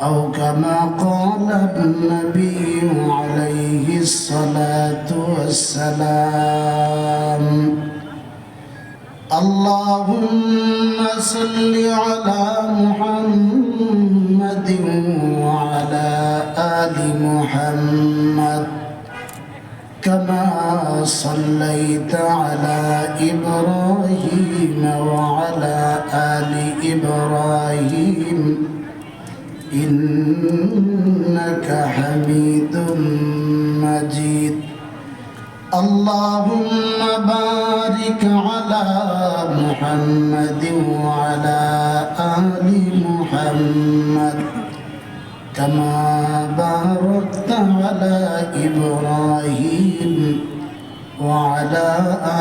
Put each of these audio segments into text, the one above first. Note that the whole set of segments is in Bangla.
أو كما قال النبي عليه الصلاة والسلام اللهم صل على محمد وعلى آل محمد كما صليت على إبراهيم وعلى آل إبراهيم إنك حميد مجيد اللهم بارك على محمد وعلى آل محمد كما باركت على إبراهيم وعلى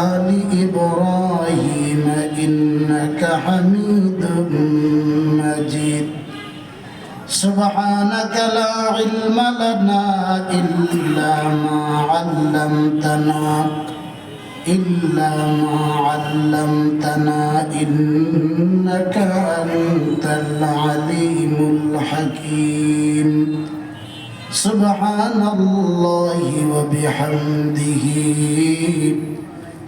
آل إبراهيم إنك حميد مجيد سبحانك لا علم لنا إلا ما علمتنا إنك أنت العليم الحكيم سبحان الله وبحمده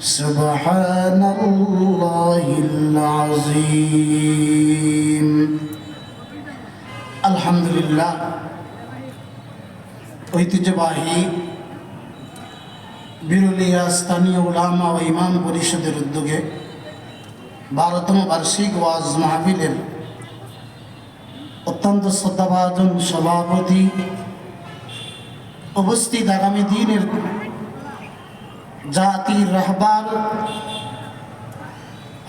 سبحان الله العظيم আলহামদুলিল্লাহ ঐতিহ্যবাহী বিরুলিয়া স্থানীয় উলামা ও ইমাম পরিষদের উদ্যোগে 12তম বার্ষিক ওয়াজ মাহফিলের অত্যন্ত শ্রদ্ধাভাজন সভাপতি উপস্থিত আগামী দিনের জাতির রাহবার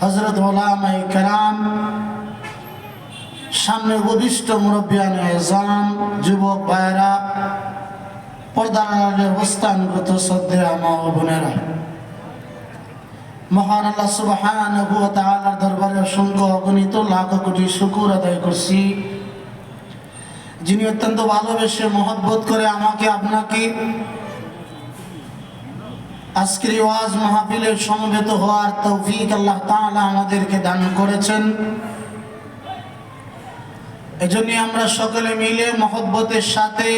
হযরত উলামায়ে কেরাম সামনে উপবিষ্ট মুরব্বিয়ানে আযম যুবক ভাইরা পর্দার আড়ালে অবস্থানরত শ্রদ্ধেয় মা ও বোনেরা মহান আল্লাহ সুবহানাহু ওয়া তাআলার দরবারে অসংখ্য অগণিত লাখ কোটি শুকর আদায় করছি যিনি অত্যন্ত ভালোবেসে মহব্বত করে আমাকে আপনাকে আজকের ওয়াজ মাহফিলে সমবেত হওয়ার তৌফিক আল্লাহ তাআলা আমাদেরকে দান করেছেন এজন্য আমরা সকলে মিলে মহব্বতের সাথে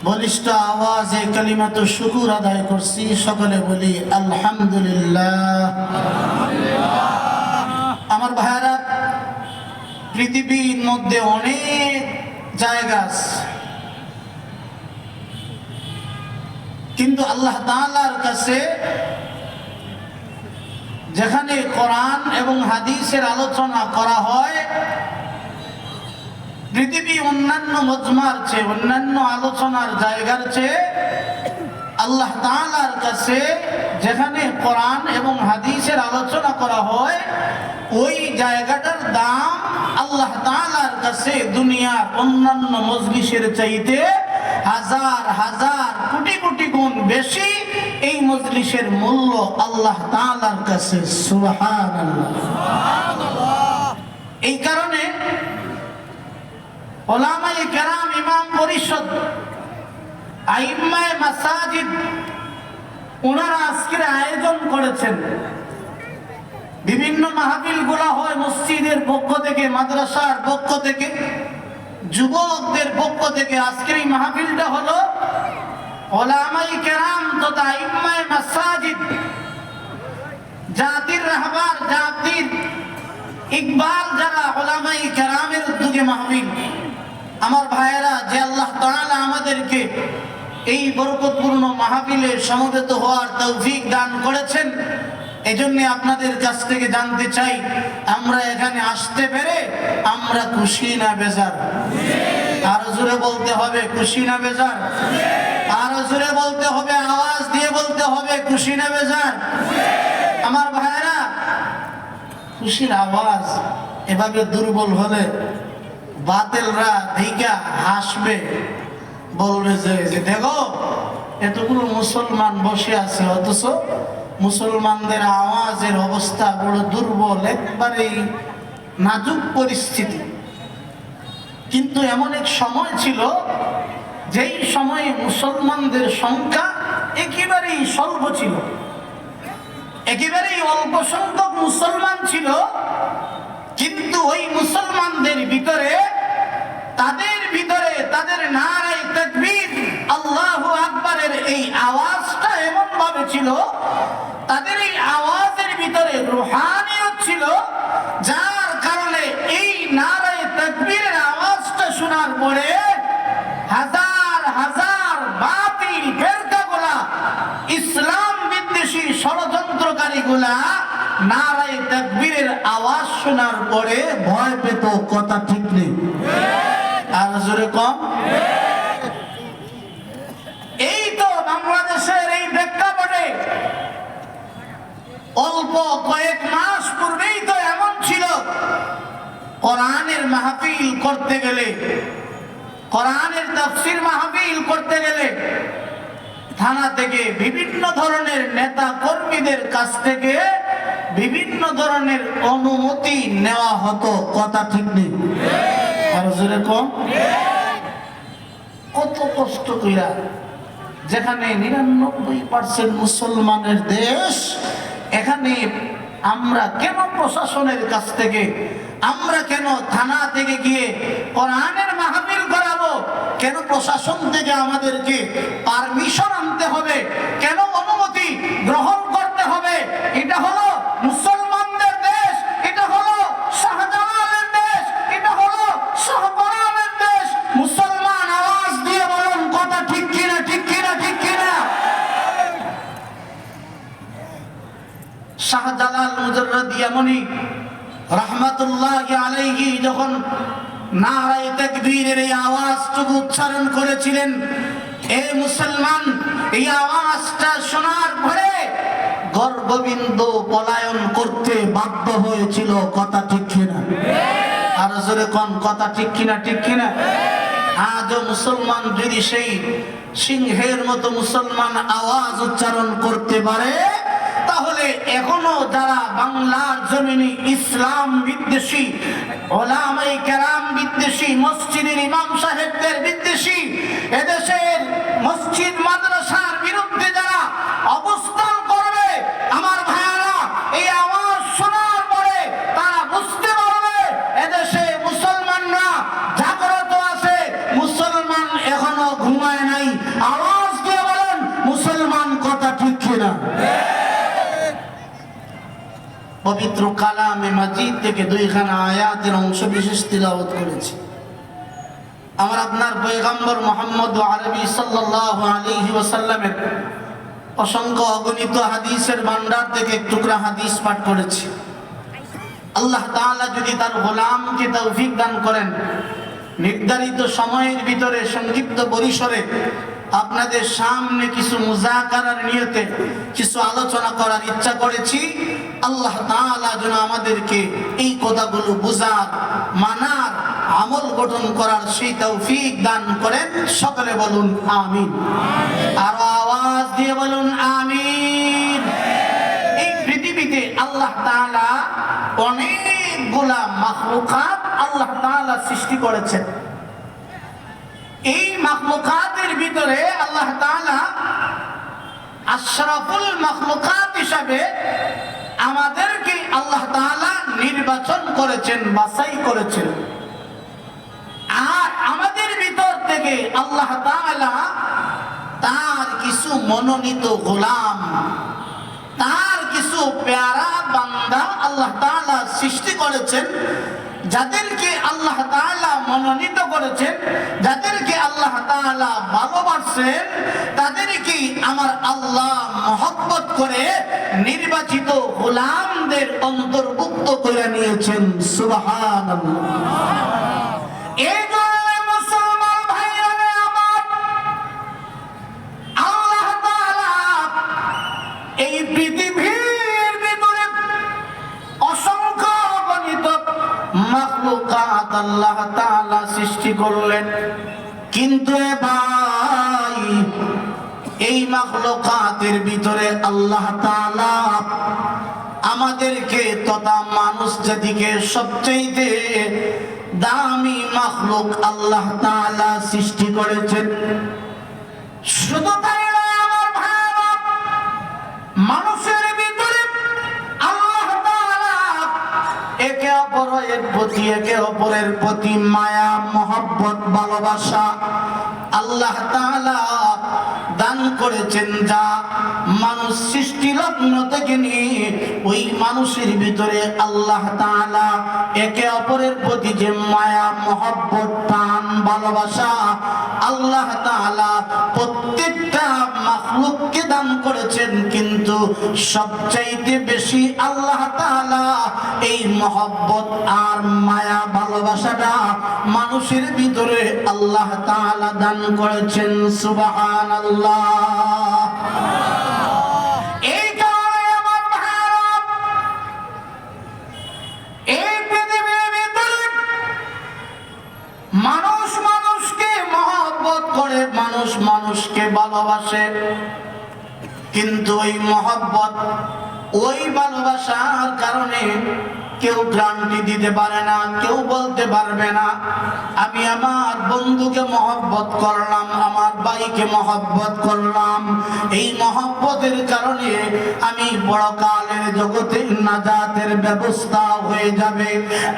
বলিষ্ঠ আওয়াজে কালিমাতু শুকর আদায় করছি সকলে বলি আলহামদুলিল্লাহ আমার ভাইরা পৃথিবীর মধ্যে অনেক জায়গা আছে কিন্তু আল্লাহ তাআলার কাছে যেখানে কোরআন এবং হাদিসের আলোচনা করা হয় পৃথিবী অন্যান্য মজমার চেয়ে অন্যান্য আলোচনার জায়গার চেয়ে আল্লাহ তাআলার কাছে যেখানে কোরআন এবং হাদিসের আলোচনা করা হয় ওই জায়গাটার দাম আল্লাহ তাআলার কাছে দুনিয়ার অন্যান্য মজলিসের চাইতে হাজার হাজার কোটি কোটি গুণ বেশি এই মজলিসের মূল্য আল্লাহ তাআলার কাছে সুবহানাল্লাহ এই কারণে উলামায়ে কেরাম ইমাম পরিষদ আইম্মায়ে মাসাজিদ ওনারা আজকের আয়োজন করেছেন বিভিন্ন মাহফিলগুলো হয় মসজিদের পক্ষ থেকে মাদ্রাসার পক্ষ থেকে যুবকদের পক্ষ থেকে আজকের এই মাহফিলটা হলো উলামায়ে কেরাম তথা আইম্মায়ে মাসাজিদ জাতির রাহবার জাতির ইকবাল যারা উলামায়ে কেরামের উদ্যোগে মাহফিল আমার ভাইয়েরা যে আল্লাহ তাআলা আমাদেরকে এই বরকতপূর্ণ মাহফিলে সমবেত হওয়ার তৌফিক দান করেছেন এজন্য আপনাদের কাছ থেকে জানতে চাই আমরা এখানে আসতে পেরে আমরা খুশি না বেজার আরো জোরে বলতে হবে খুশি না বেজার আরো জোরে বলতে হবে আওয়াজ দিয়ে বলতে হবে খুশি না বেজার আমার ভাইয়েরা খুশির আওয়াজ এভাবে দুর্বল হলে বাতিলরা দিকা হাসবে বলবে যে দেখো এতগুলো মুসলমান বসে আছে অথচ মুসলমানদের আওয়াজের অবস্থা বড় দুর্বল একবারেই নাজুক পরিস্থিতি কিন্তু এমন এক সময় ছিল যেই সময়ে মুসলমানদের সংখ্যা একেবারেই স্বল্প ছিল একেবারেই অল্প সংখ্যক মুসলমান ছিল কিন্তু ওই মুসলমানদের ভিতরে তাদের ভিতরে তাদের নারায়ে তাকবীর আল্লাহু আকবারের এই আওয়াজটা এমন ভাবে ছিল, তাদের এই আওয়াজের ভিতরে রূহানিয়ত ছিল, যার কারণে এই নারায়ে তাকবীরের আওয়াজটা শোনার পরে হাজার হাজার বাতিল ফেরকাগুলা, ইসলাম বিদ্বেষী ষড়যন্ত্রকারীগুলা নারায়ে তাকবীরের আওয়াজ শোনার পরে ভয় পেত। কথা ঠিক নেই? আর জোরে কম। এই তো বাংলাদেশের এই প্রেক্ষাপটে অল্প কয়েক মাস পূর্বেই তো এমন ছিল, কোরআনের মাহফিল করতে গেলে, কোরআনের তাফসীর মাহফিল করতে গেলে থানা থেকে বিভিন্ন ধরনের নেতা কর্মীদের কাছ থেকে বিভিন্ন ধরনের অনুমতি নেওয়া হতো। কথা ঠিক নেই? আর জোরে কম। কত কষ্ট কইরা, যেখানে 99% মুসলমানের দেশ, এখানে আমরা কেন প্রশাসনের কাছ থেকে, আমরা কেন থানা থেকে গিয়ে কোরআনের মাহফিল করাবো? কেন প্রশাসন থেকে আমাদেরকে পারমিশন আনতে হবে? কেন অনুমতি গ্রহণ করতে হবে? এটা হলো মুসলমানদের দেশ, এটা হলো শাহজালালের দেশ, এটা হলো শাহপরানের দেশ। মুসলমান আওয়াজ দিয়ে বলুন কথা ঠিক কিনা, ঠিক কিনা, ঠিক কিনা? শাহজালাল মুজাররদিয়ামনি রাহমাতুল্লাহি আলাইহি যখন নারায়ে তাকবীরের এই আওয়াজটুকু উচ্চারণ করেছিলেন, এই মুসলমান এই আওয়াজটা শোনার পরে গর্ববিন্দ পলায়ন করতে বাধ্য হয়েছিল। কথা ঠিক কিনা? আর জোরে কোন কথা ঠিক কিনা, ঠিক কিনা? আজও মুসলমান যদি সেই সিংহের মতো মুসলমান আওয়াজ উচ্চারণ করতে পারে, তাহলে এখনো যারা বাংলার জমিনে ইসলাম বিদ্বেষী, ওলামায়ে কেরাম বিদ্বেষী, মসজিদের ইমাম সাহেবদের বিদ্বেষী, এদেশের মসজিদ মাদ্রাসার বিরুদ্ধে যারা অবস্থান করবে, আমার ভাইয়েরা এই আওয়াজ শোনার পরে তারা বুঝতে পারবে এদেশে মুসলমানরা জাগ্রত আছে, মুসলমান এখনো ঘুমায় নাই। আওয়াজ দিয়ে বলেন মুসলমান কথা ঠিক কিনা? পবিত্র কালামে মাজিদ থেকে দুইখানা আয়াতের অংশ বিশেষ তিলাওয়াত করেছি। আমার আপনার পয়গম্বর মুহাম্মদ আরবি সাল্লাল্লাহু আলাইহি ওয়াসাল্লামের অসংখ্য অগণিত হাদিসের ভান্ডার থেকে এক টুকরা হাদিস পাঠ করেছি। আল্লাহ তাআলা যদি তার গোলামকে তৌফিক দান করেন, নির্ধারিত সময়ের ভিতরে সংক্ষিপ্ত পরিসরে আপনাদের সামনে কিছু মুযাকারার নিয়তে কিছু আলোচনা করার ইচ্ছা করেছি। আল্লাহ তাআলা যেন আমাদেরকে এই কথাগুলো বুঝার, মানার, আমল গঠন করার সেই তৌফিক দান করেন। সকলে বলুন আমিন। আর আওয়াজ দিয়ে বলুন আমিন। এই পৃথিবীতে আল্লাহ তাআলা অনেকগুলা মাখলুকাত আল্লাহ তাআলা সৃষ্টি করেছেন। এই মাখলুকাতের ভিতরে আল্লাহ তাআলা আশরাফুল মাখলুকাত হিসাবে আমাদেরকে আল্লাহ তাআলা নির্বাচন করেছেন, বাছাই করেছেন। আর আমাদের ভিতর থেকে আল্লাহ তাআলা তার কিছু মনোনীত গোলাম, তার কিছু প্যারা বান্দা আল্লাহ তাআলা সৃষ্টি করেছেন, যাদেরকে আল্লাহ তাআলা মনোনীত করেছেন, যাদেরকে আল্লাহ তাআলা ভালোবাসেন, তাদেরকে আমার আল্লাহ মহব্বত করে নির্বাচিত গোলামদের অন্তর্ভুক্ত করে নিয়েছেন। সুবহানাল্লাহ। এই জন্য মুসলমান ভাইরা আমার, আল্লাহ তাআলা এই পৃথিবীর ভিতরে অসংখ্য গণিত মাখলুকাত আল্লাহ তাআলা সৃষ্টি করলেন। কিন্তু ভাই, এই মাখলুকাতের ভিতরে আল্লাহ তাআলা আমাদেরকে তথা মানুষ জাতিকে সবচেয়ে দামি মাখলুক আল্লাহ তাআলা সৃষ্টি করেছেন। শুধু তাই নয় আমার ভাইরা, মানুষের ভিতরে আল্লাহ তাআলা একে অপরের প্রতি মায়া মহব্বত ভালোবাসা আল্লাহ তাআলা দান করেছেন, যা মানুষ সৃষ্টি লগ্ন থেকে নিয়ে ওই মানুষের ভিতরে আল্লাহ তাআলা একে অপরের প্রতি যে মায়া মহব্বত টান ভালোবাসা আল্লাহ তাআলা প্রত্যেকটা মাখলুককে দান করেছেন, কিন্তু সবচাইতে বেশি আল্লাহ তাআলা এই মহব্বত আর মায়া ভালোবাসাটা মানুষের ভিতরে আল্লাহ তাআলা দান করেছেন। সুবহানাল্লাহ। এই কারণে আমার ভাইরা, এই পৃথিবীর ভিতরে মানুষ মানুষকে মহব্বত করে, মানুষ মানুষকে ভালোবাসে, কিন্তু ওই মহব্বত ওই ভালোবাসার কারণে কেউ গ্যারান্টি দিতে পারে না, কেউ বলতে পারবে না আমি আমার বন্ধুকে মহব্বত করলাম, আমার ভাইকে মহব্বত করলাম, এই মহব্বতের কারণে আমি বড় কালের জগতে নাজাতের ব্যবস্থা হয়ে যাবে।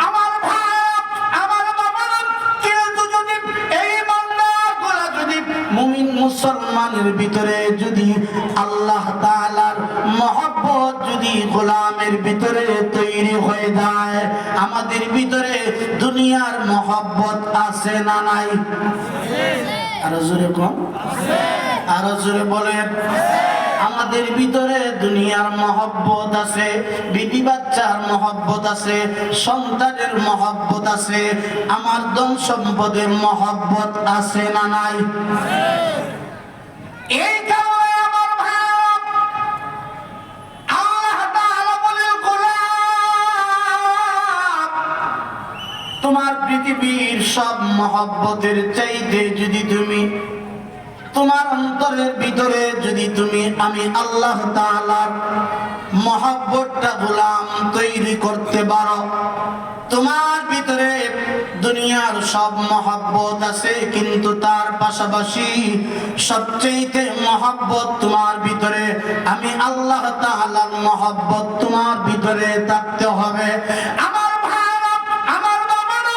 আমার ভাই, আমার বাবা, কিন্তু যদি এই বান্দাগুলো যদি মুমিন মুসলমানের ভিতরে যদি আল্লাহ তাআলার মহব্বত যদি গোলামের ভিতরে তৈরি হয়ে যায়, আমাদের ভিতরে দুনিয়ার মহব্বত আছে না নাই? আরো জোরে কম, আরো জোরে বলেন। আমাদের ভিতরে দুনিয়ার মহব্বত আছে, বিবি বাচ্চার মহব্বত আছে, সন্তানের মহব্বত আছে, আমার ধন সম্পদের মহব্বত আছে না নাই? এই কারণে আমার ভাই, আল্লাহ তাআলা বলেন, গোলাম তোমার পৃথিবীর সব মহব্বতের চাইতে যদি তুমি তোমার অন্তরের ভিতরে যদি তুমি আমি আল্লাহ তাআলার মহব্বতটা গোলাম তৈরি করতে পারো, তোমার ভিতরে দুনিয়ার সব মহব্বত আছে, কিন্তু তার পাশাপাশি সবচেয়ে মহব্বত তোমার ভিতরে আমি আল্লাহ তাআলার মহব্বত তোমার ভিতরে থাকতে হবে। আমার ভাইরা, আমার বাবারা,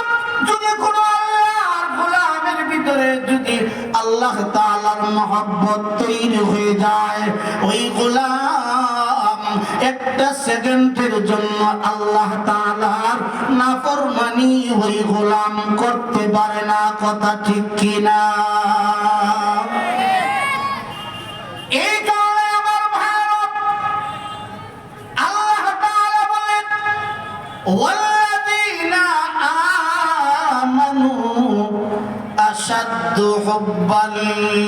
যদি কোনো আল্লাহর গোলামের ভিতরে যদি আল্লাহ তাআলার মহব্বত তৈরি হয়ে যায়, ওই গোলাম একটা সেকেন্ডের জন্য আল্লাহ তাআলার নাফরমানি ওই গোলাম করতে পারে না। কথা ঠিক কিনা? এই কারণে আমার ভাইরা, আল্লাহ তাআলা বলেন, ওয়াল্লাযীনা আমানু আশাদ্দু হুব্বান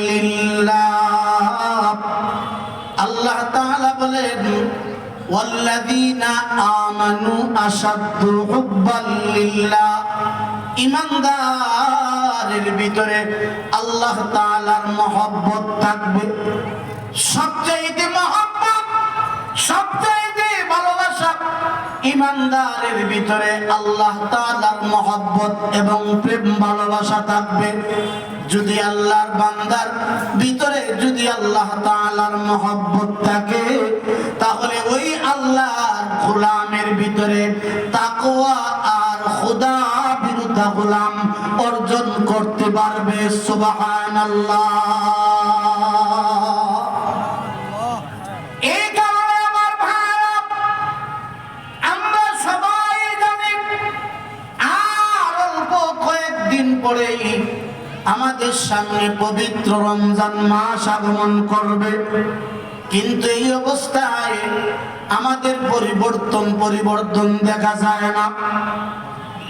লিল্লাহ। আল্লাহ তাআলা বলেন, ওয়াল্লাযীনা আমানু আশাদ্দু হুব্বান লিল্লাহ। ঈমানদারের ভিতরে আল্লাহ তাআলার মহব্বত থাকবে। সবচেয়ে মহব্বত, সবচেয়ে ভালোবাসা ঈমানদারের ভিতরে আল্লাহ তাআলার মহব্বত এবং প্রেম ভালোবাসা থাকবে। যদি আল্লাহর বান্দার ভিতরে যদি আল্লাহ তাআলার মহব্বত থাকে, তাহলে ওই আল্লাহর গোলামের ভিতরে তাকওয়া আর খোদা বিরুদ্ধা গোলাম অর্জন করতে পারবে। সুবহানাল্লাহ। এই কারণে আমার ভাইরা, আমরা সবাই জানি আর অল্প কয়েকদিন পরেই আমাদের সামনে পবিত্র রমজান মাস আগমন করবে, কিন্তু এই অবস্থায় আমাদের পরিবর্তন দেখা যায় না।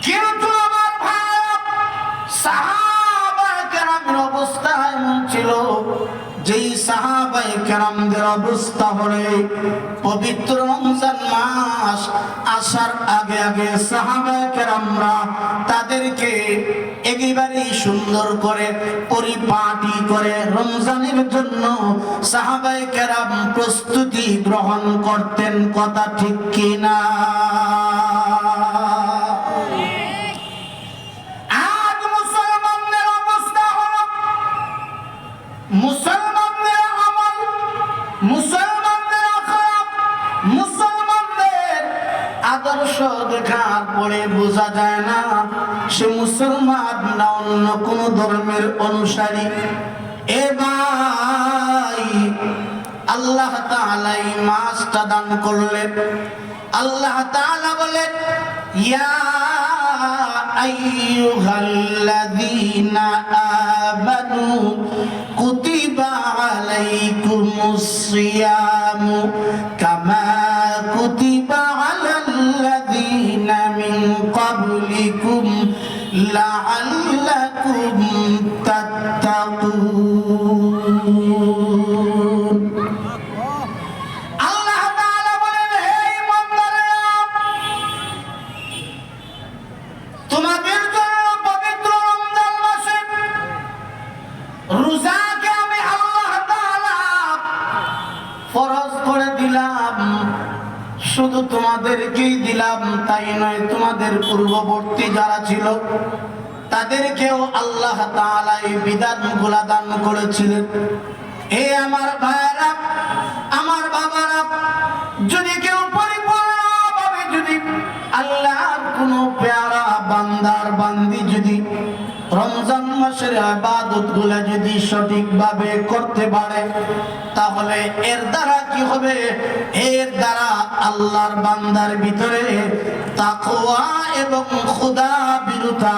কিন্তু আমার ভাইরা, সাহাবায়ে কেরামের অবস্থা এমন ছিল, যেই সাহাবায়ে কেরামদের অবস্থা হলে পবিত্র রমজান মাস আসার আগে আগে সাহাবায়ে কেরামরা তাদেরকে একেবারেই সুন্দর করে পরিপাটি করে রমজানের জন্য সাহাবায়ে কেরাম প্রস্তুতি গ্রহণ করতেন। কথা ঠিক কিনা? আজ মুসলমানদের অবস্থা হলো, মুসলমানদের আমল, মুসলমানদের আখলাক, মুসলমানদের আদর্শ দেখার পরে মুসলমান না অন্য কোন ধর্মের অনুসারী। এ ভাই, আল্লাহ তাআলা এই মাসটা দান করলেন। আল্লাহ তাআলা বলেন, ইয়া আইয়ুহাল্লাযীনা আমানু কুতিবা আলাইকুমুস সিয়ামু কামা কুতিবা আলাল্লাযীনা মিন ক্বাবলিকুম লাআল্লাকুম তাত্তাকুন। আল্লাহ তাআলা বলেন, হে ঈমানদারেরা, তোমাদের জন্য পবিত্র রমজান মাসে রোজাকে আমি আল্লাহ তাআলা ফরজ করে দিলাম। শুধু তোমাদেরকেই দিলাম তাই নয়, তোমাদের পূর্ববর্তী যারা ছিল তাদেরকেও আল্লাহ তাআলা এই বিধানগুলো দান করেছিলেন। হে আমার ভাইরা, আমার বাবারা, যদি কেউ পরিপূর্ণভাবে যদি আল্লাহর কোন পেয়ারা বান্দার বান্দি যদি রমজান মাসের ইবাদতগুলো যদি সঠিকভাবে করতে পারে, তাহলে এর দ্বারা কি হবে? এর দ্বারা আল্লাহর বান্দার ভিতরে তাকওয়া এবং খোদা ভীরুতা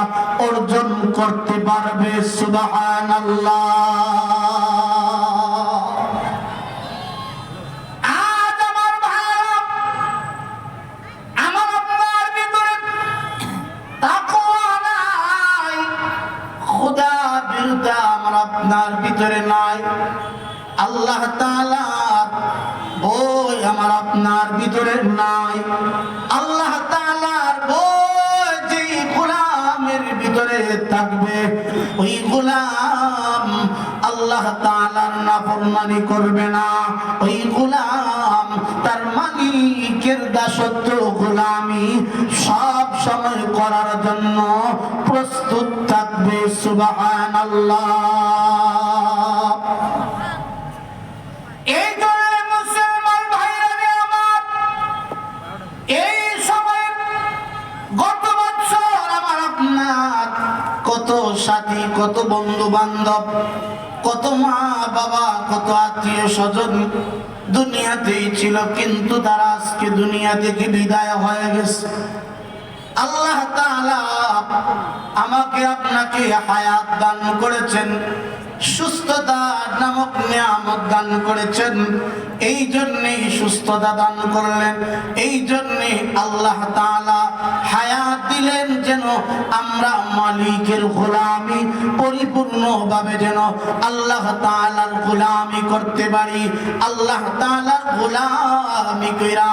অর্জন করতে পারবে। সুবহানাল্লাহ। আজ আমার ভাইরা, আমার আপনার ভিতরে তাকওয়া নাই, খোদা ভীরুতা আমার আপনার ভিতরে নাই, আল্লাহ তাআলার ভয় আমার আপনার ভিতরে নাই। আল্লাহ তাআলার ভয় যেই গোলামের ভিতরে থাকবে, ওই গোলাম আল্লাহ তাআলার নাফরমানি করবে না। ওই গোলাম তার মালিকের দাসত্ব গোলামি সব সময় করার জন্য প্রস্তুত থাকবে। সুবহানাল্লাহ। এই জন্য মুসলমান ভাইরা আমার, এই সময় গত বছর আমার আপনার কত সাথী, কত বন্ধু বান্ধব, কত মা বাবা, কত আত্মীয় স্বজন দুনিয়াতেই ছিল, কিন্তু তারা আজকে দুনিয়া থেকে বিদায় হয়ে গেছে। আল্লাহ তাআলা আমাকে আপনাকে হায়াত দান করেছেন, সুস্থতা নামক নিয়ামত দান করেছেন। এই জন্যই সুস্থতা দান করলেন, এই জন্যই আল্লাহ তাআলা হায়াত দিলেন, যেন আমরা মালিকের গোলামি পরিপূর্ণভাবে যেন আল্লাহ তাআলার গোলামি করতে পারি। আল্লাহ তাআলার গোলামি কইরা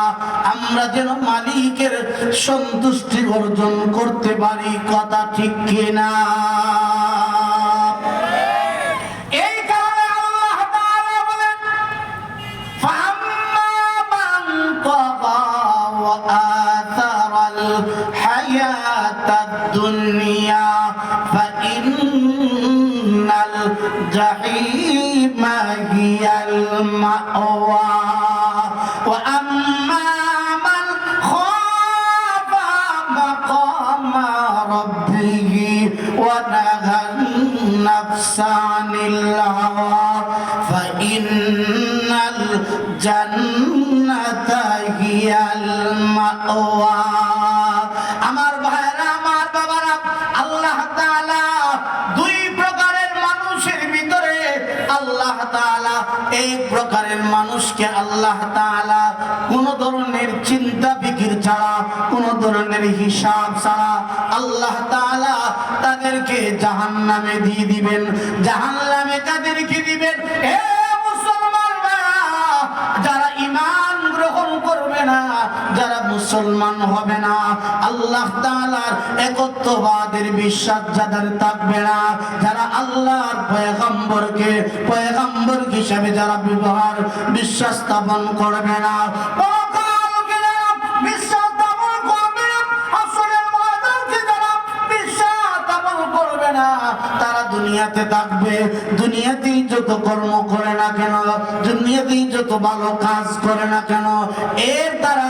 আমরা যেন মালিকের সন্তুষ্টি অর্জন করতে পারি। কথা ঠিক কিনা? وآثر الحياة الدنيا فإن الجحيم هي المأوى وأما من خاف مقام ربه ونهى النفس عن الهوى فإن الجنة هي المأوى। আমার ভাইরা, আমার বাবারা, আল্লাহ তাআলা দুই প্রকারের মানুষের ভিতরে আল্লাহ তাআলা এক প্রকারের মানুষকে আল্লাহ তাআলা কোন ধরনের চিন্তা ফিকির ছাড়া, কোন ধরনের হিসাব ছাড়া আল্লাহ তাআলা তাদেরকে জাহান্নামে দিয়ে দিবেন। জাহান্নামে কাদেরকে দিবেন? যারা ঈমান গ্রহণ করবে না, যারা মুসলমান হবে না, আল্লাহ তাআলার একত্ববাদের বিশ্বাস যাদের থাকবে না, যারা আল্লাহর পয়গম্বরকে পয়গম্বর হিসেবে যারা বিশ্বাস স্থাপন করবে না, পরকালকে যারা বিশ্বাস স্থাপন করবে না, আসরের ময়দানকে যারা বিশ্বাস স্থাপন করবে করবে না, তারা দুনিয়াতে থাকবে, দুনিয়াতেই যত কর্ম করে না কেন, দুনিয়াতেই যত ভালো কাজ করে না কেন, এর দ্বারা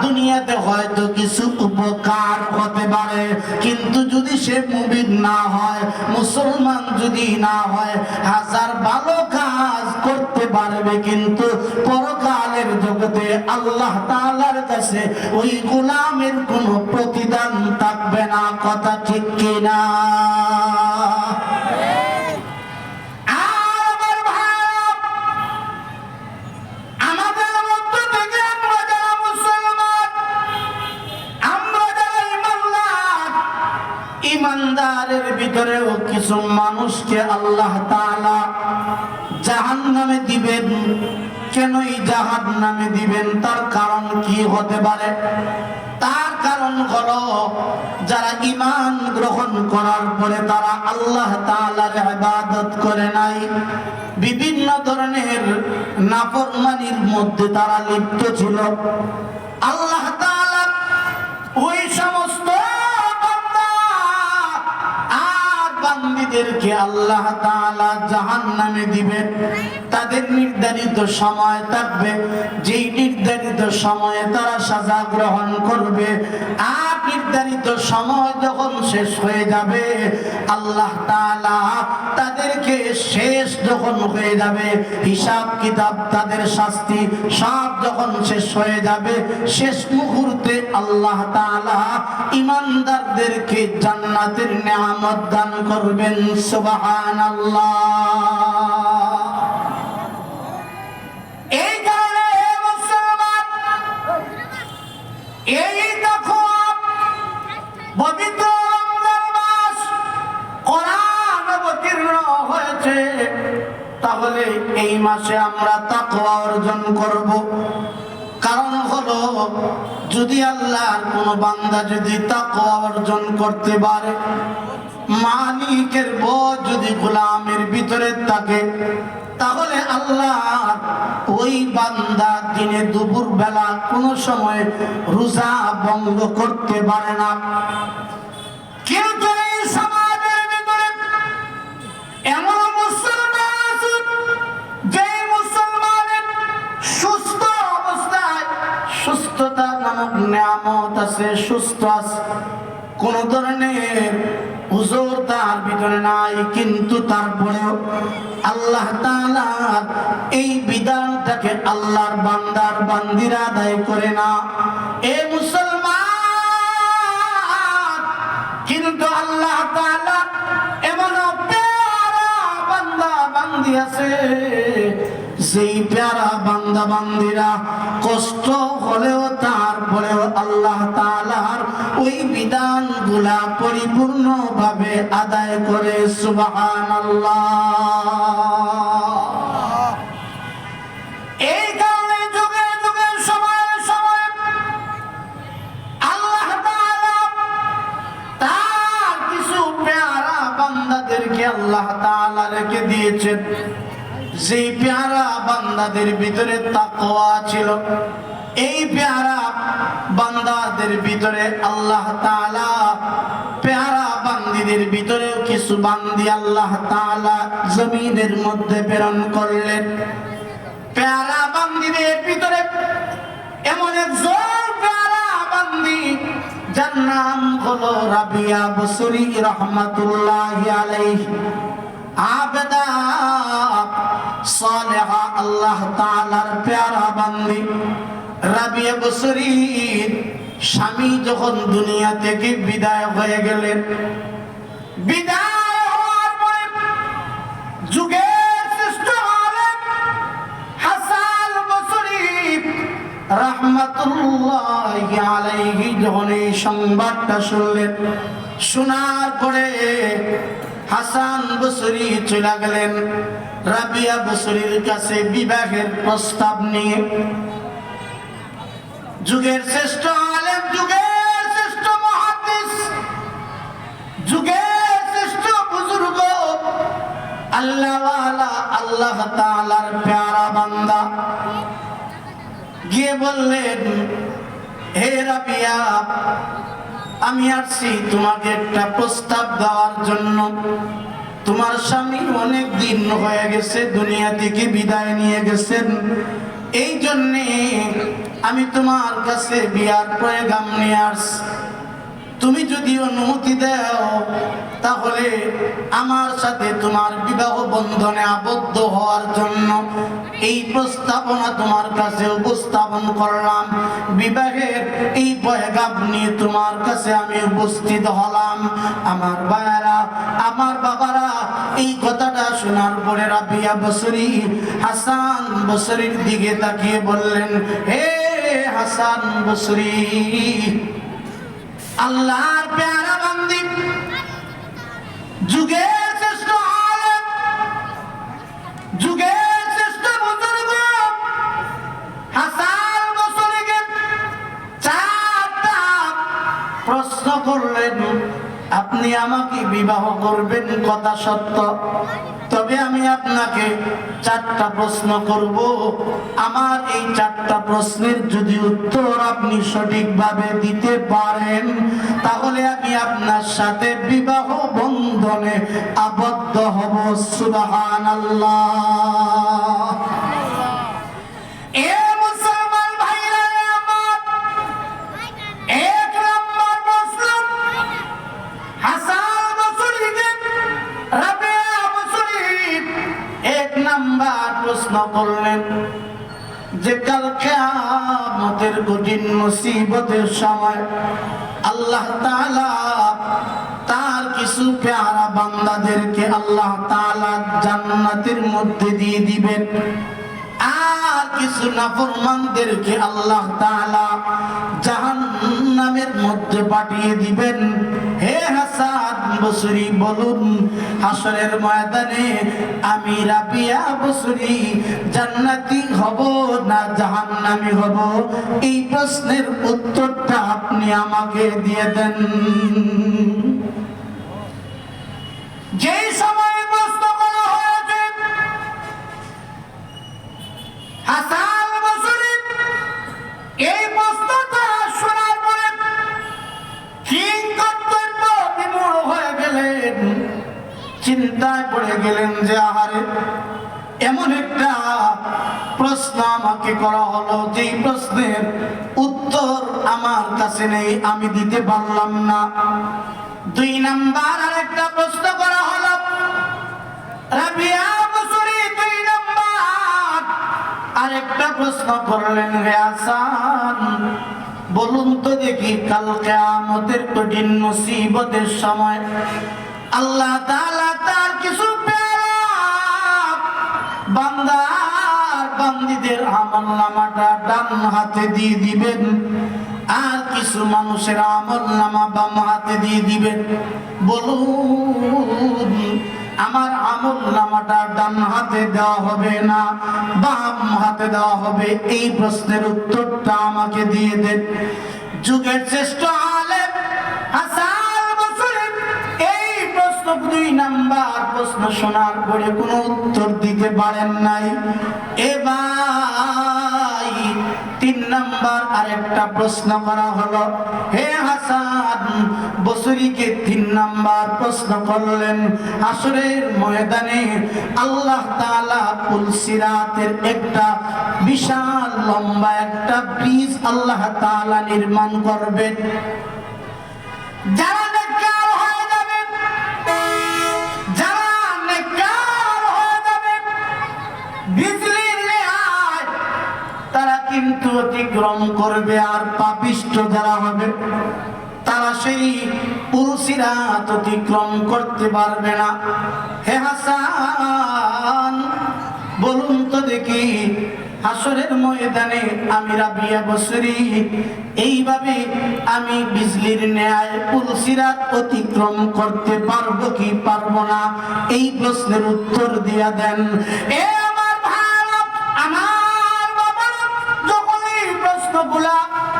দুনিয়াতে হয়তো কিছু উপকার হতে পারে, কিন্তু যদি সে মুমিন না হয়, মুসলমান যদি না হয়, হাজার ভালো কাজ করতে পারবে, কিন্তু পরকালের জগতে আল্লাহ তাআলার কাছে ওই গোলামের কোনো প্রতিদান থাকবে না। কথা ঠিক কিনা? ইমানদারের ভিতরেও কিছু মানুষকে আল্লাহ তাআলা জাহান্নামে দিবেন। কেনই জাহান্নামে দিবেন, তার কারণ কি হতে পারে? তার কারণ হলো যারা ঈমান গ্রহণ করার পরে তারা আল্লাহ তাআলার ইবাদত করে নাই, বিভিন্ন ধরনের নাফরমানির মধ্যে তারা লিপ্ত ছিল। আল্লাহ তাআলা ওই সমস্ত বান্দীদেরকে আল্লাহ তাআলা জাহান্নামে দিবেন। তাদের নির্ধারিত সময় থাকবে, যেই নির্ধারিত সময়ে তারা সাজা গ্রহণ করবে। আর নির্ধারিত সময় যখন শেষ হয়ে যাবে, আল্লাহ তাআলা তাদেরকে শেষ যখন হয়ে যাবে, হিসাব কিতাব তাদের শাস্তি সব যখন শেষ হয়ে যাবে, শেষ মুহূর্তে আল্লাহ তাআলা ঈমানদারদেরকে জান্নাতের নিয়ামত দান করবেন। সুবহানাল্লাহ। এই কারণে মুসলমান, এই দেখো পবিত্র রমজান মাস কোরআন অবতীর্ণ হয়েছে, তাহলে এই মাসে আমরা তাকওয়া অর্জন করব। কারণ হলো, যদি আল্লাহর কোনো বান্দা যদি তাকওয়া অর্জন করতে পারে, মালিকের বোঝ যদি গোলামের ভিতরে থাকে, তাহলে আল্লাহ ওই বান্দা দিনে দুপুর বেলা কোনো সময় রোজা বন্ধ করতে পারে না। কিন্তু এই সমাজের ভিতরে এমন মুসলমান আছে, যে মুসলমানের সুস্থ অবস্থায় সুস্থতা নামক নিয়ামত আছে, সুস্থ আছে, কোন ধরনের হুজুর তার ভিতরে নাই, কিন্তু তারপরেও আল্লাহ তাআলা এই বিধানটাকে আল্লাহর বান্দার বান্দিরা আদায় করে না। এ মুসলমান, কিন্তু আল্লাহ তাআলা এমন প্যারা বান্দা বান্দি আছে, যেই প্যারা বান্দা বান্দিরা কষ্ট হলেও তারপরেও আল্লাহ তাআলার ওই বিধানগুলা পরিপূর্ণভাবে আদায় করে। সুবহানাল্লাহ। এই কারণে যুগে যুগে সময়ে সময়ে আল্লাহ তাআলা তার কিছু প্যারা বান্দাদেরকে আল্লাহ তাআলা রেখে দিয়েছেন, যেই প্যারা বান্দাদের ভিতরে তাকওয়া ছিল। এই প্যারা বান্দাদের ভিতরে আল্লাহ তাআলা প্যারা বান্দীদের ভিতরেও কিছু বান্দি আল্লাহ তাআলা জমিনের মধ্যে প্রেরণ করলেন। প্যারা বান্দীদের ভিতরে এমন একজন প্যারা বান্দি, যার নাম হলো রাবিয়া বসরি রহমাতুল্লাহি আলাইহি, আবেদা সালেহা আল্লাহ তাআলার প্যারা বান্দি। রাবিয়া বসরির স্বামী যখন দুনিয়া থেকে বিদায় হয়ে গেলেন, বিদায় হওয়ার পরে যুগের শ্রেষ্ঠ আলেম হাসান বসরি রাহমাতুল্লাহি আলাইহি যখন এই সংবাদটা শুনলেন, শোনার পরে হাসান বসরি চলে গেলেন রাবিয়া বসরির কাছে বিবাহের প্রস্তাব নিয়ে। যুগের শ্রেষ্ঠ আলেম, যুগের শ্রেষ্ঠ মুহাদ্দিস, যুগের শ্রেষ্ঠ বুজুর্গ, আল্লাহওয়ালা আল্লাহ তাআলার প্যারা বান্দা গিয়ে বললেন, হে রাবিয়া, আমি আসছি তোমাকে একটা প্রস্তাব দেওয়ার জন্য। তোমার স্বামী অনেক দিন হয়ে গেছে দুনিয়া থেকে বিদায় নিয়ে গেছেন, এই জন্যে আমি তোমার কাছে বিয়ার পয়গাম নিয়ে আসছি। তুমি যদি অনুমতি দাও তাহলে আমার সাথে তোমার বিবাহ বন্ধনে আবদ্ধ হওয়ার জন্য এই প্রস্তাবনা তোমার কাছে উপস্থাপন করলাম। বিবাহের এই পয়গাম নিয়ে তোমার কাছে আমি উপস্থিত হলাম। আমার ভাইয়েরা, আমার বাবারা, এই কথাটা শোনার পরে রাবিয়া বসরি হাসান বসরির দিকে তাকিয়ে বললেন, হে হাসান বসরি, আল্লাহর প্যারা বান্দি, যুগের শ্রেষ্ঠ আলেম, যুগের শ্রেষ্ঠ বুজুর্গ হাসান বসরিকে চারটা প্রশ্ন করলেন। আপনি আমাকে বিবাহ করবেন কথা সত্য, তবে আমি আপনাকে চারটা প্রশ্ন করব। আমার এই চারটা প্রশ্নের যদি উত্তর আপনি সঠিকভাবে দিতে পারেন তাহলে আমি আপনার সাথে বিবাহ বন্ধনে আবদ্ধ হব। সুবহানাল্লাহ। এ মুসলমান ভাইরা আমার, এক নম্বর প্রশ্ন হাসান বসরিকে রাবিয়া বসরি এক নাম্বার প্রশ্ন করলেন যে কাল কিয়ামতের কঠিন মুসিবতের সময় আল্লাহ তাআলা তার কিছু প্যারা বান্দাদেরকে আল্লাহ তাআলা জান্নাতের মধ্যে দিয়ে দিবেন, আর কিছু নাফরমানদেরকে আল্লাহ তাআলা জাহান্নামের মধ্যে পাঠিয়ে দিবেন। হে হাসান বসরি, বলুন হাসরের ময়দানে আমি রাবিয়া বসরি জান্নাতি হব না জাহান্নামী হব? এই প্রশ্নের উত্তরটা আপনি আমাকে দিয়ে দেন। যেই সময় প্রশ্ন করা হয়েছে হাসান বসরি এই প্রশ্নটা শোনার পরে কিং কর্তব্য বিমূঢ় হয়ে গেলেন, চিন্তায় পড়ে গেলেন যে আহারে, এমন একটা প্রশ্ন আমাকে করা হলো যেই প্রশ্নের উত্তর আমার কাছে নেই, আমি দিতে পারলাম না। দুই নাম্বার আরেকটা প্রশ্ন করা হলো, রাবিয়া বসরি দুই নাম্বার আরেকটা প্রশ্ন করলেন, হে হাসান বলুন তো দেখি কাল কিয়ামতের কঠিন মুসিবতের সময় আল্লাহ তাআলা তার কিছু প্যারা বান্দার বান্দীদের আমলনামাটা ডান হাতে দিয়ে দিবেন, আর কিছু মানুষের আমলনামা বাম হাতে দিয়ে দিবেন। বলুন আমার আমলনামাটা ডান হাতে দেওয়া হবে না বাম হাতে দেওয়া হবে? এই প্রশ্নের উত্তরটা আমাকে দিয়ে দেন। যুগের শ্রেষ্ঠ আলেম হাসান বসরি এই প্রশ্ন দুই নাম্বার প্রশ্ন শোনার পরে কোনো উত্তর দিতে পারেন নাই। এবার তিন নাম্বার আরেকটা প্রশ্ন করা হলো, হে হাসান বসরিকে তিন নাম্বার প্রশ্ন করলেন, হাসরের ময়দানে আল্লাহ তাআলা পুল সিরাতের একটা বিশাল লম্বা একটা ব্রিজ আল্লাহ তাআলা নির্মাণ করবেন। যারা নেককার হয়ে যাবে, যারা নেককার হয়ে যাবে বিজলির নেহায় তারা কিন্তু অতিক্রম করবে, আর পাপিষ্ঠ যারা হবে তারা সেই পুল সিরাত অতিক্রম করতে পারবে না। হে হাসান বলুন তো দেখি হাসরের ময়দানে আমি রাবিয়া বসরি এইভাবে আমি বিজলির ন্যায় পুল সিরাত অতিক্রম করতে পারবো কি পারবো না? এই প্রশ্নের উত্তর দিয়া দেন। এ আমার ভাইরা, আমার বাবারা, যখন এই প্রশ্নগুলা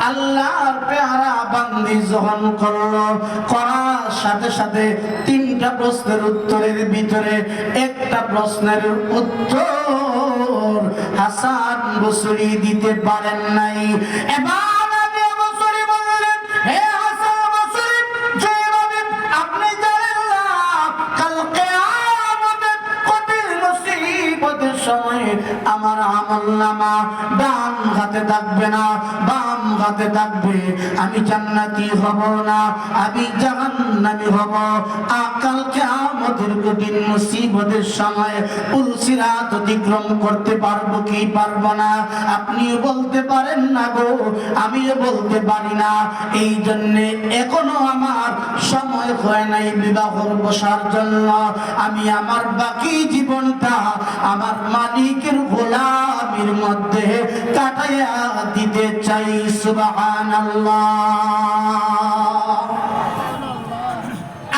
আল্লাহর পেয়ারা বান্দি যখন করলো, করার সাথে সাথে তিনটা প্রশ্নের উত্তরের ভিতরে একটা প্রশ্নের উত্তর হাসান বসরি দিতে পারেন নাই। এবার রাবিয়া বসরি বললেন, হে হাসান বসরি আমার আমলনামা ডান হাতে থাকবে না, বাম হাতে থাকবে। আমি জান্নাতি হব না, আমি জাহান্নামী হব। কাল কিয়ামতের কঠিন মুসিবতের সময় পুলসিরাত অতিক্রম করতে পারবো কি পারবো না? আপনিও বলতে পারেন না গো, আমিও বলতে পারি না। এই জন্যে এখনো আমার সময় হয় নাই বিবাহর বসার জন্য। আমি আমার বাকি জীবনটা আমার মালিকের গোলামির মধ্যে কাটাইয়া দিতে চাই। সুবহানাল্লাহ।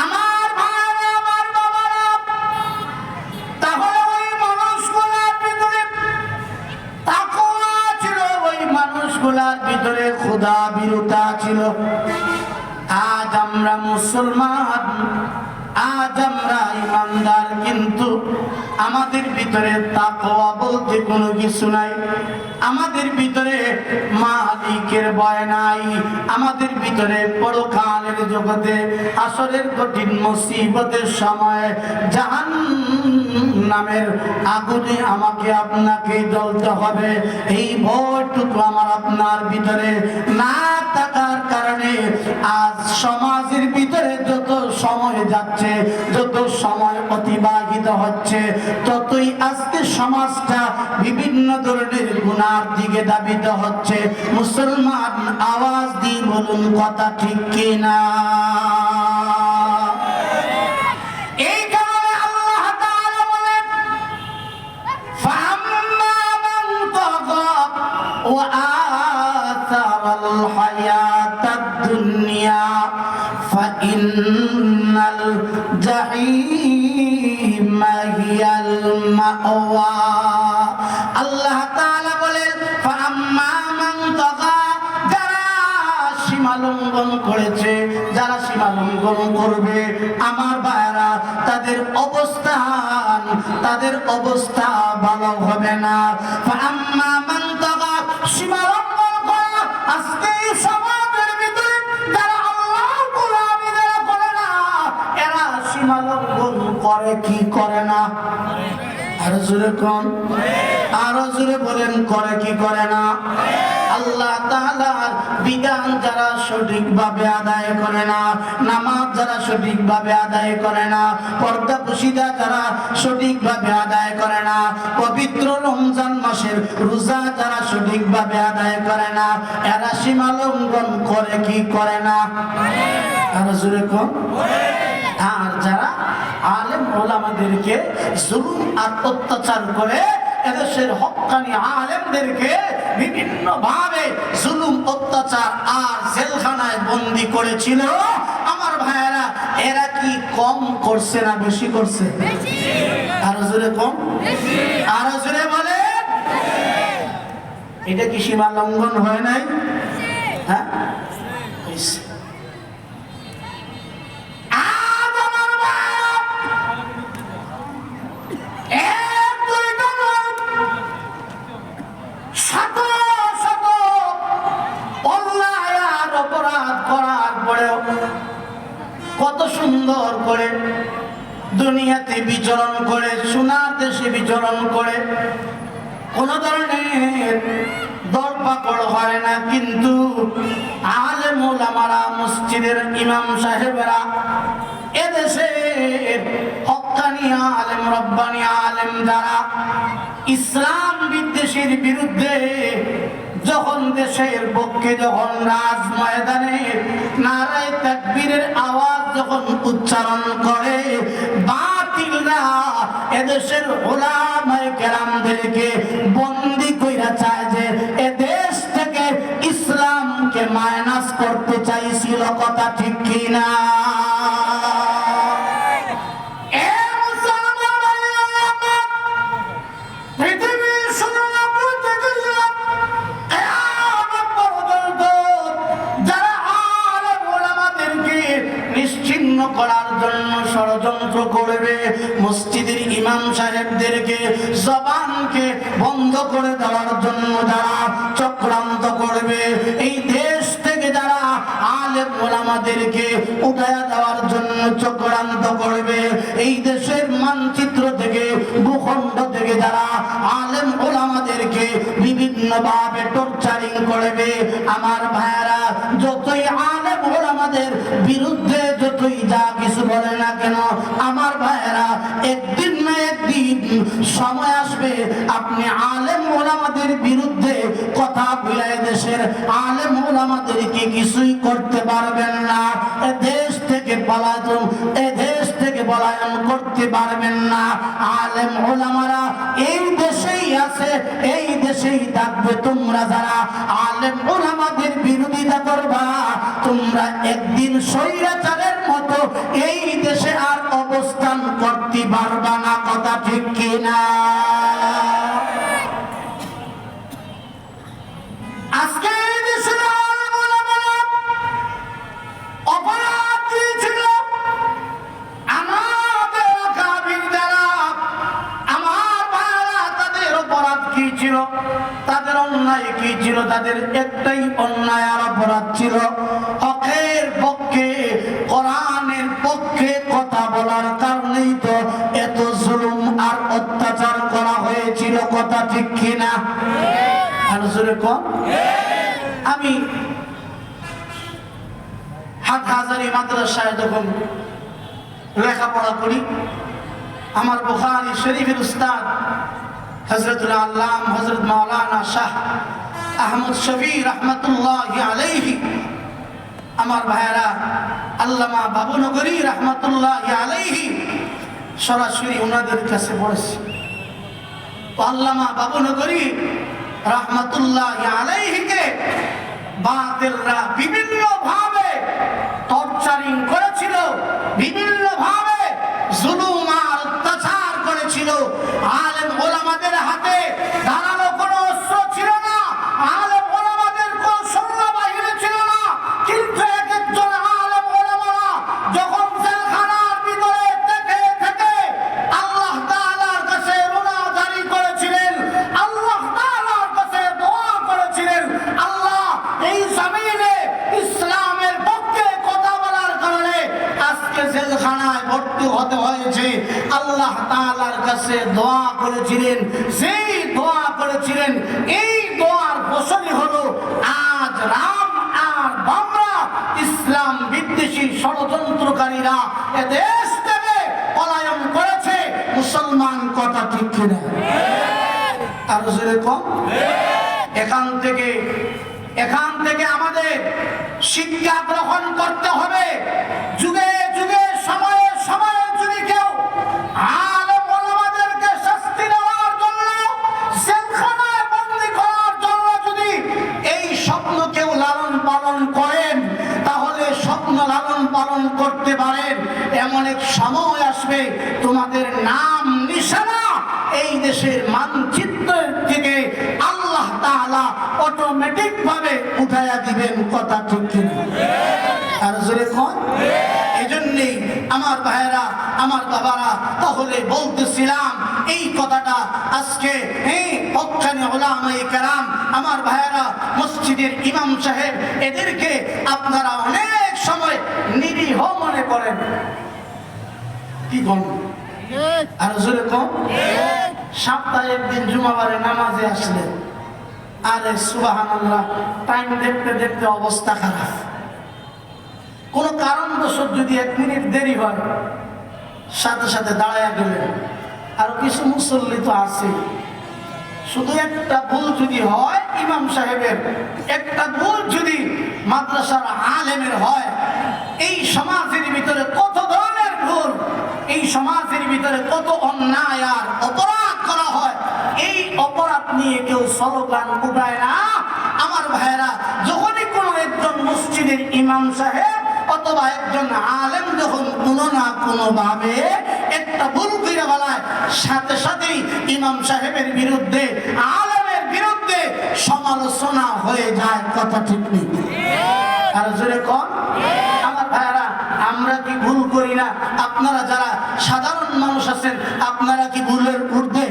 আমার ভাইরা, আমার বাবারা, তাহলে ওই মানুষগুলোর ভিতরে তাকওয়া ছিল, ওই মানুষগুলোর ভিতরে খোদা ভীরুতা ছিল। আজ আমরা মুসলমান, আজ আমরা ইমানদার, কিন্তু আমাদের ভিতরে তাকওয়া বলতে কোনো কিছু নাই। আমাদের ভিতরে মালিকের ভয় নাই। আমাদের ভিতরে পরকালের জগতে আসরের কঠিন মুসিবতের সময় জাহান্নামের আগুনে আমাকে আপনাকে জ্বলতে হবে, এই ভয়টুকু আমার আপনার ভিতরে না থাকার কারণে আজ সমাজের ভিতরে যত সময় যাচ্ছে, যত সময় অতিবাহিত হচ্ছে, ততই আজকে সমাজটা বিভিন্ন ধরনের গুনার দিকে ধাবিত হচ্ছে। মুসলমান আওয়াজ দিয়ে বলুন কথা ঠিক কিনা? এই কারণে আল্লাহ তাআলা বলেন, ফাআম্মা মান তাগা ওয়া আসারাল হায়াতাদ দুনিয়া ফাইন্নাল জাহিমা হিয়াল মাওয়া। আল্লাহ তাআলা বলেন, ফাআম্মা মান তাগা, যারা সীমা লঙ্ঘন করেছে, যারা সীমা লঙ্ঘন করবে, আমার ভাইরা, তাদের অবস্থা ভালো হবে না। ফাআম্মা মান তাগা, সীমা লঙ্ঘন করা। আজকে সমাজের ভিতরে যারা আল্লাহর গোলামি যারা করে না, এরা সীমা লঙ্ঘন করে কি করে না? আরো জোরে কোন, আরো জোরে বলেন, করে কি করে না? আল্লাহ তাআলার বিধান যারা সঠিকভাবে আদায় করে না, নামাজ যারা সঠিকভাবে আদায় করে না, পর্দাপোশিদা যারা সঠিকভাবে আদায় করে না, পবিত্র রমজান মাসের রোজা যারা সঠিকভাবে আদায় করে না, এরা সীমা লঙ্ঘন করে কি করে না? আরো জোরে কোন। আর যারা আলেম ওলামাদেরকে জুলুম আর অত্যাচার করে, এদেশের হক্কানি আলেমদেরকে বিভিন্ন ভাবে জুলুম অত্যাচার আর জেলখানায় বন্দী করেছিল, আমার ভাইয়েরা, এরা কি কম করছে না বেশি করছে? আরো জোরে কম, আরো জোরে বলে। এটা কি সীমা লঙ্ঘন হয় নাই? হ্যাঁ, কত সুন্দর করে দুনিয়াতে বিচরণ করে, সোনার দেশে বিচরণ করে, কোন ধরনের দরপাকড় হয় না। কিন্তু আলেম ওলামারা, মসজিদের ইমাম সাহেবেরা, এদেশের হক্কানি আলেম, রব্বানি আলেম যারা ইসলাম বিদ্বেষের বিরুদ্ধে যখন দেশের পক্ষে, যখন রাজ ময়দানে নারায়ে তাকবীরের আওয়াজ যখন উচ্চারণ করে, বাতিলরা এদেশের উলামায়ে কেরামদেরকে বন্দী কইরা চায় যে এদেশ থেকে ইসলামকে মাইনাস করতে চাইছিল। কথা ঠিক কিনা? করার জন্য ষড়যন্ত্র করবে, মসজিদের ইমাম সাহেবদেরকে জবানকে বন্ধ করে দেওয়ার জন্য যারা চক্রান্ত করবে, এই দেশ থেকে যারা আলেম ওলামাদেরকে উঠায়া দেওয়ার জন্য চক্রান্ত করবে, এই দেশের মানচিত্র থেকে, ভূখণ্ড থেকে যারা আলেম ওলামা ভাবে টর্চারিং করবে। আমার ভাইরা যতই আলেম ওলামাদের বিরুদ্ধে যতই যা কিছু বলে না কেন, আমার ভাইরা একদিন না একদিন সময় আসবে আপনি আলেম ওলামাদের বিরুদ্ধে কথা বলে দেশের আলেম ওলামাদেরকে কিছুই করতে পারবেন না। এ দেশ থেকে পলায়ন, এ দেশ থেকে পলায়ন করতে পারবেন না। আলেম ওলামারা এই দেশেই আছে, এই দেশেই থাকবে। তোমরা যারা আলেম ওলামাদের বিরোধিতা করবা, তোমরা একদিন স্বৈরাচারের মতো এই দেশে আর অবস্থান করতে পারবা না। কথা ঠিক কিনা? আজকে দেশের আলেম ওলামারা অপরাধ দিয়েছিল। আমাদের আকাবির যারা, আমার ভাইরা, তাদের অপরাধ কি ছিল? তাদের অন্যায় কি ছিল? তাদের একটাই অন্যায় আর অপরাধ ছিল, হকের পক্ষে, কোরআনের পক্ষে কথা বলার কারণেই তো এত জুলুম আর অত্যাচার করা হয়েছিল। কথা ঠিক কিনা? আর জোরে কম। আমি হাটহাজারী মাদ্রাসায় যখন লেখাপড়া করি, আমার বুখারী শরীফের উস্তাদ হযরতুল আল্লাম হযরত মাওলানা শাহ আহমদ শফি রহমাতুল্লাহি আলাইহি, আমার ভাইরা আল্লামা বাবুনগরী রহমাতুল্লাহি আলাইহি, সরাসরি ওনাদের কাছে পড়েছি। আল্লামা বাবুনগরী রহমাতুল্লাহি আলাইহিকে বাতিলরা বিভিন্ন ভাবে টর্চারিং করেছিল, বিভিন্ন ভাবে জুলুম আর অত্যাচার করেছিল। আলেম ওলামাদের হাতে ধারালো কোনো অস্ত্র ছিল না, আলেম ওলামাদের কোনো সৈন্যবাহিনী ছিল না, কিন্তু এক একজন আলেম ওলামারা যখন জেলখানার ভিতরে থেকে থেকে আল্লাহ তাআলার কাছে মুনাজারি করেছিলেন, আল্লাহ তাআলার কাছে দোয়া করেছিলেন, আল্লাহ এই জমিনে ইসলামের পক্ষে কথা বলার কারণে আজকে জেলখানায় ভর্তি হতে হয়েছে। আল্লাহ তাআলার কাছে দোয়া করেছিলেন, সেই দোয়া করেছিলেন, এই দোয়ার ফসলই হলো আজ রাম আর বামরা ইসলাম বিদ্বেষী ষড়যন্ত্রকারীরা এদেশ থেকে পলায়ন করেছে। মুসলমান কথা ঠিক কিনা? আর যেরকম এখান থেকে আমাদের শিক্ষা গ্রহণ করতে হবে। যুগে যুগে সময়ে সময়ে যদি কেউ আলেম ওলামাদেরকে শাস্তি দেওয়ার জন্য, জেলখানায় বন্দী করার জন্য যদি এই স্বপ্ন কেউ লালন পালন করেন, তাহলে স্বপ্ন লালন পালন করতে পারেন। এমন এক সময় আসবে তোমাদের নাম নিশানা এই দেশের মানচিত্র থেকে আল্লাহ তাআলা অটোমেটিক ভাবে উঠাইয়া দিবেন। কথা ঠিক কিনা? আর জোরে কোন? এজন্যই আমার ভাইরা, আমার বাবারা, তাহলে বলতেছিলাম এই কথাটা আজকে এই হক্কানি উলামায়ে কেরাম, আমার ভাইরা, মসজিদের ইমাম সাহেব, এদেরকে আপনারা অনেক সময় নিরীহ মনে করেন। কি বলেন? আর জোরে কোন? সপ্তাহে একদিন জুমাবারে নামাজে আসলে, আরে সুবহানাল্লাহ, টাইম দেখতে দেখতে অবস্থা খারাপ। কোন কারণবশত যদি 1 মিনিট দেরি হয়, সাথে সাথে দাঁড়ায়া গেলেন। আর কিছু মুসল্লি তো আছে, শুধু একটা ভুল যদি হয় ইমাম সাহেবের, একটা ভুল যদি মাদ্রাসার আলেমের হয়, এই সমাজের ভিতরে কত ধরনের ভুল, এই সমাজের ভিতরে কত অন্যায় আর অপরাধ করা হয়, এই অপরাধ নিয়ে কেউ স্লোগান উঠায় না। আমার ভাইরা, যখনই কোনো একজন মসজিদের ইমাম সাহেব অথবা একজন আলেম যখন কোনো না কোনো ভাবে একটা ভুল করে বলায়, সাথে সাথেই ইমাম সাহেবের বিরুদ্ধে, আলেমের বিরুদ্ধে সমালোচনা হয়ে যায়। কথা ঠিক নেই? আর জোরে কোন? আমার ভাইরা, আমরা কি ভুল করি না? আপনারা যারা সাধারণ মানুষ আছেন, আপনারা কি ভুলের ঊর্ধ্বে?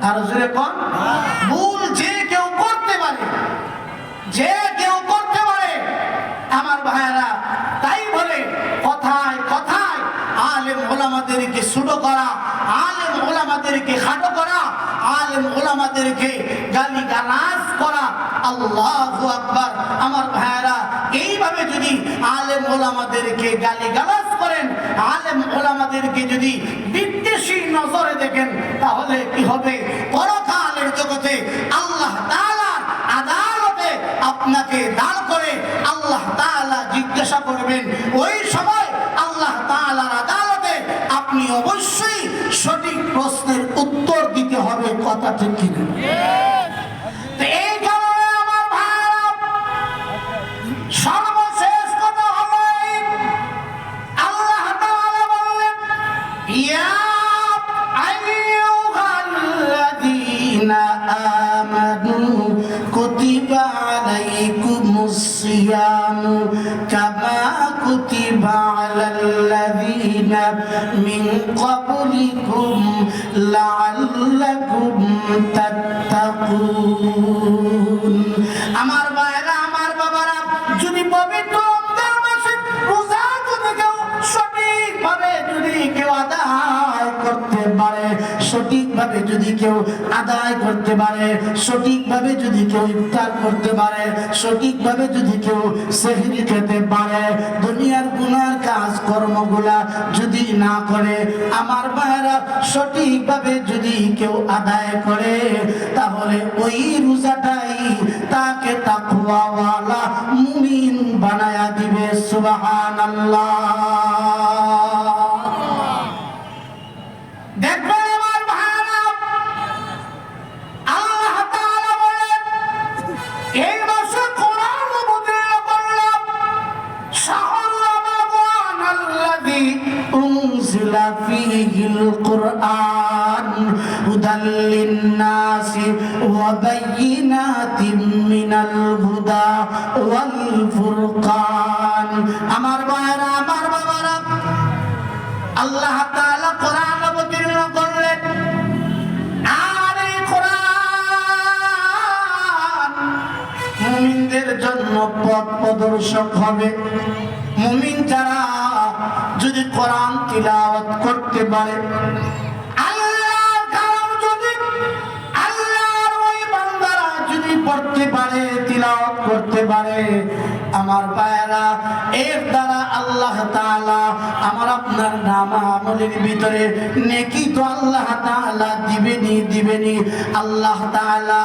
আর জোরে কোন? ভুল যে কেউ করতে পারে, যে কেউ করতে পারে। আমার ভাইরা, তাই বলে কথায় কথায় আলেম ওলামাদেরকে ছোট করা আলেম ওলামাদেরকে খাটো করা, আলেম ওলামাদেরকে গালিগালাজ করা। আল্লাহু আকবার। আমার ভাইরা, এইভাবে যদি আলেম ওলামাদেরকে গালিগালাজ করেন, আলেম ওলামাদেরকে যদি বিদ্বেষী নজরে দেখেন, তাহলে কি হবে? পরকালের জগতে আল্লাহ তাআলার আদালতে আপনাকে দাঁড় করে আল্লাহ তাআলা জিজ্ঞাসা করবেন। ওই সময় আল্লাহ তাআলার আদালতে আপনি অবশ্যই সঠিক প্রশ্নের উত্তর দিতে হবে। কথা ঠিক কিনা? এই কারণে আমার ভাইরা, সর্বশেষ কথা হলো আল্লাহ তাআলা বললেন, ইয়া আইয়ুহাল্লাযীনা আমানু কুতিবা আলাইকুমুস সিয়ামু কামা কুতিবা আলাল্লাযীনা মিন ক্বাবলিকুম লাআল্লাকুম তাত্তাকুন। আমার ভাইরা, আমার বাবারা, যদি পবিত্র রমজান মাসে রোজা যদি কেউ সঠিকভাবে যদি কেউ আদায় করতে পারে, সঠিকভাবে যদি কেউ আদায় করতে পারে, সঠিকভাবে যদি কেউ ইফতার করতে পারে, সঠিকভাবে যদি কেউ সেহরি খেতে পারে, দুনিয়ার গুনার কাজ কর্মগুলা যদি না করে, আমার ভাইরা, সঠিকভাবে যদি কেউ আদায় করে, তাহলে ওই রোজাটাই তাকে তাকওয়াওয়ালা মুমিন বানায়া দিবে। সুবহানাল্লাহ। দেখবেন আমার ভাইরা, আল্লাহ তাআলা বলেন, এই মাসে কোরআন অবতীর্ণ করলাম, শাহরু রমাদান আল্লাযী উনজিলা ফীহিল কুরআন হুদাল লিন-নাসি ওয়া বায়্যিনাতিম মিনাল হুদা ওয়াল ফুরকান। আমার ভাইরা, আমার বাবারা, আল্লাহ তাআলা কোরআন অবতীর্ণ করলেন, আর এই কোরআন মুমিনদের জন্য পথ প্রদর্শক হবে। মুমিন যারা যদি কোরআন তিলাওয়াত করতে পারে, আল্লাহর কালাম যদি আল্লাহর ওই বান্দারা যদি পড়তে পারে, তিলাওয়াত করতে পারে, আমার ভাইরা, এর দ্বারা আল্লাহ তাআলা আমার আপনার নাম আমলের ভিতরে নেকি তো আল্লাহ তাআলা দিবেনি। আল্লাহ তাআলা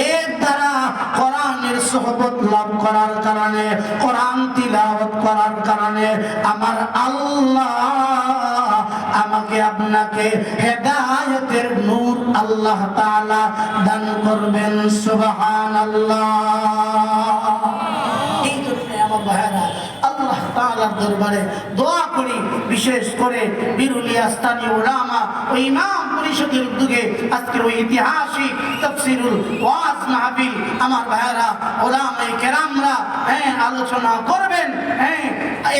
এর দ্বারা কোরআনের সোহবত লাভ করার কারণে, কোরআন তিলাওয়াত করার কারণে আমার আল্লাহ আমাকে আপনাকে হেদায়েতের নূর আল্লাহ তাআলা দান করবেন। সুবহানাল্লাহ। এই জন্য আমার ভাইরা, আল্লাহ তাআলার দরবারে দোয়া করি, বিশেষ করে বিরুলিয়া স্থানীয় উলামা ও ইমাম পরিষদের উদ্যোগে আজকের ওই ঐতিহাসিক তাফসীরুল ওয়াজ মাহফিল আমার ভাইরা উলামায়ে কেরামরা আলোচনা করবেন।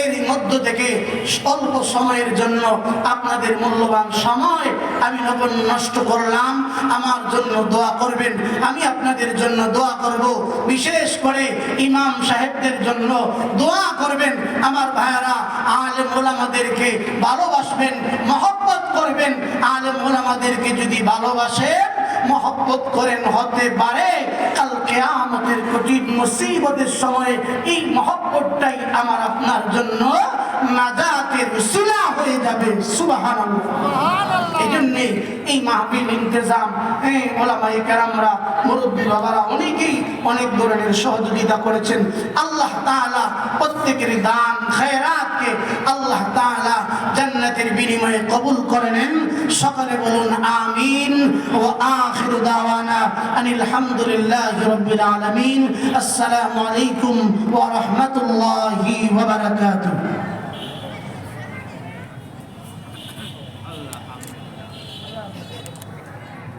এর মধ্য থেকে অল্প সময়ের জন্য আপনাদের মূল্যবান সময় আমি যখন নষ্ট করলাম, আমার জন্য দোয়া করবেন, আমি আপনাদের জন্য দোয়া করব। বিশেষ করে ইমাম সাহেবদের জন্য দোয়া করবেন। আমার ভাইরা, আলেম ওলামাদেরকে ভালোবাসবেন, মহব্বত করবেন। আলেম ওলামাদেরকে যদি ভালোবাসেন, মহব্বত করেন, হতে পারে কাল কিয়ামতের কঠিন মুসিবতের সময় এই মহব্বতটাই আমার আপনার জন্য নাজাতের উসিলা হয়ে যাবে। সুবহানাল্লাহ। এজন্য এই মাহফিল ইন্তেজাম ওলামায়ে কেরামরা, মুরব্বী বাবারা অনেকেই অনেক ধরনের সহযোগিতা করেছেন। আল্লাহ তাআলা প্রত্যেকের দান খায়রাতকে আল্লাহ তাআলা জান্নাতের বিনিময়ে কবুল করে নেন। সকলে বলুন আমিন। ওয়া আখিরু দাওয়ানা আনিল হামদুলিল্লাহি রাব্বিল আলামিন। আসসালামু আলাইকুম ওয়া রাহমাতুল্লাহি ওয়া বারাকাতুহু।